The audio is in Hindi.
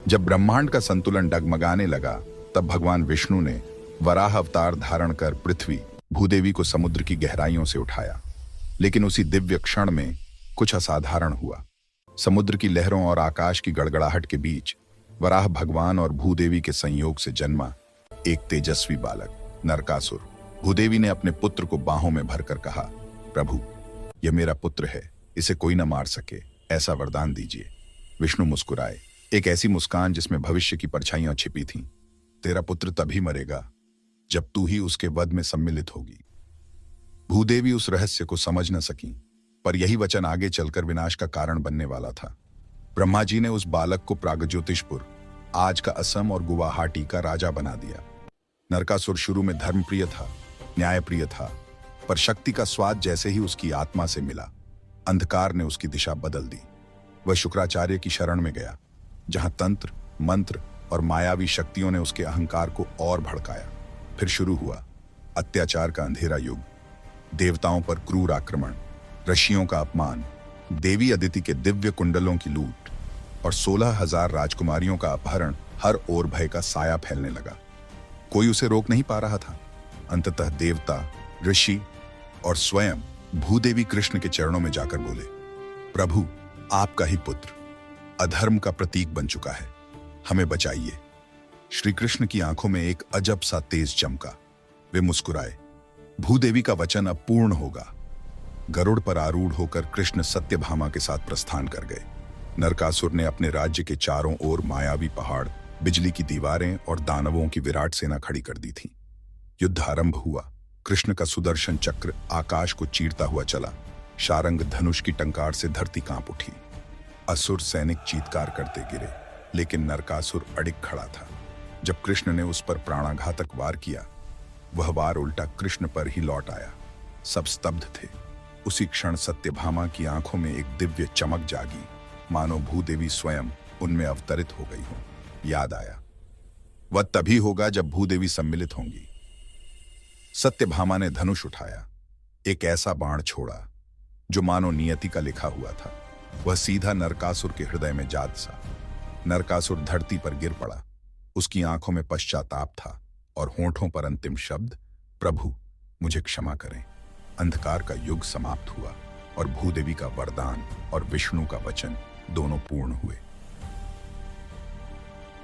जब ब्रह्मांड का संतुलन डगमगाने लगा, तब भगवान विष्णु ने वराह अवतार धारण कर पृथ्वी भूदेवी को समुद्र की गहराइयों से उठाया। लेकिन उसी दिव्य क्षण में कुछ असाधारण हुआ। समुद्र की लहरों और आकाश की गड़गड़ाहट के बीच वराह भगवान और भूदेवी के संयोग से जन्मा एक तेजस्वी बालक नरकासुर। भूदेवी ने अपने पुत्र को बाहों में भरकर कहा, प्रभु, यह मेरा पुत्र है, इसे कोई न मार सके, ऐसा वरदान दीजिए। विष्णु मुस्कुराए, एक ऐसी मुस्कान जिसमें भविष्य की परछाइयां छिपी थीं। तेरा पुत्र तभी मरेगा जब तू ही उसके वध में सम्मिलित होगी। भूदेवी उस रहस्य को समझ न सकी, पर यही वचन आगे चलकर विनाश का कारण बनने वाला था। ब्रह्मा जी ने उस बालक को प्रागज्योतिषपुर, आज का असम और गुवाहाटी का राजा बना दिया। नरकासुर शुरू में धर्मप्रिय था, न्यायप्रिय था, पर शक्ति का स्वाद जैसे ही उसकी आत्मा से मिला, अंधकार ने उसकी दिशा बदल दी। वह शुक्राचार्य की शरण में गया, जहां तंत्र, मंत्र और मायावी शक्तियों ने उसके अहंकार को और भड़काया। फिर शुरू हुआ अत्याचार का अंधेरा युग। देवताओं पर क्रूर आक्रमण, ऋषियों का अपमान, देवी अदिति के दिव्य कुंडलों की लूट और 16,000 राजकुमारियों का अपहरण। हर ओर भय का साया फैलने लगा। कोई उसे रोक नहीं पा रहा था। अंततः देवता, ऋषि और स्वयं भूदेवी कृष्ण के चरणों में जाकर बोले, प्रभु, आपका ही पुत्र अधर्म का प्रतीक बन चुका है, हमें बचाइए। श्री कृष्ण की आंखों में एक अजब सा तेज चमका। वे मुस्कुराए, भूदेवी का वचन अब पूर्ण होगा। गरुड़ पर आरूढ़ होकर कृष्ण सत्यभामा के साथ प्रस्थान कर गए। नरकासुर ने अपने राज्य के चारों ओर मायावी पहाड़, बिजली की दीवारें और दानवों की विराट सेना खड़ी कर दी थी। युद्ध आरंभ हुआ। कृष्ण का सुदर्शन चक्र आकाश को चीरता हुआ चला। शारंग धनुष की टंकार से धरती कांप उठी। असुर सैनिक चीत्कार करते गिरे, लेकिन नरकासुर अडिग खड़ा था। जब कृष्ण ने उस पर प्राणाघातक वार किया, वह वार उल्टा कृष्ण पर ही लौट आया। सब स्तब्ध थे। उसी क्षण सत्यभामा की आंखों में एक दिव्य चमक जागी, मानो भूदेवी स्वयं उनमें अवतरित हो गई हो। याद आया, वह तभी होगा जब भूदेवी सम्मिलित होंगी। सत्यभामा ने धनुष उठाया, एक ऐसा बाण छोड़ा जो मानो नियति का लिखा हुआ था। वह सीधा नरकासुर के हृदय में जा सा। नरकासुर धरती पर गिर पड़ा। उसकी आंखों में पश्चाताप था और होंठों पर अंतिम शब्द, प्रभु, मुझे क्षमा करें। अंधकार का युग समाप्त हुआ और भूदेवी का वरदान और विष्णु का वचन दोनों पूर्ण हुए।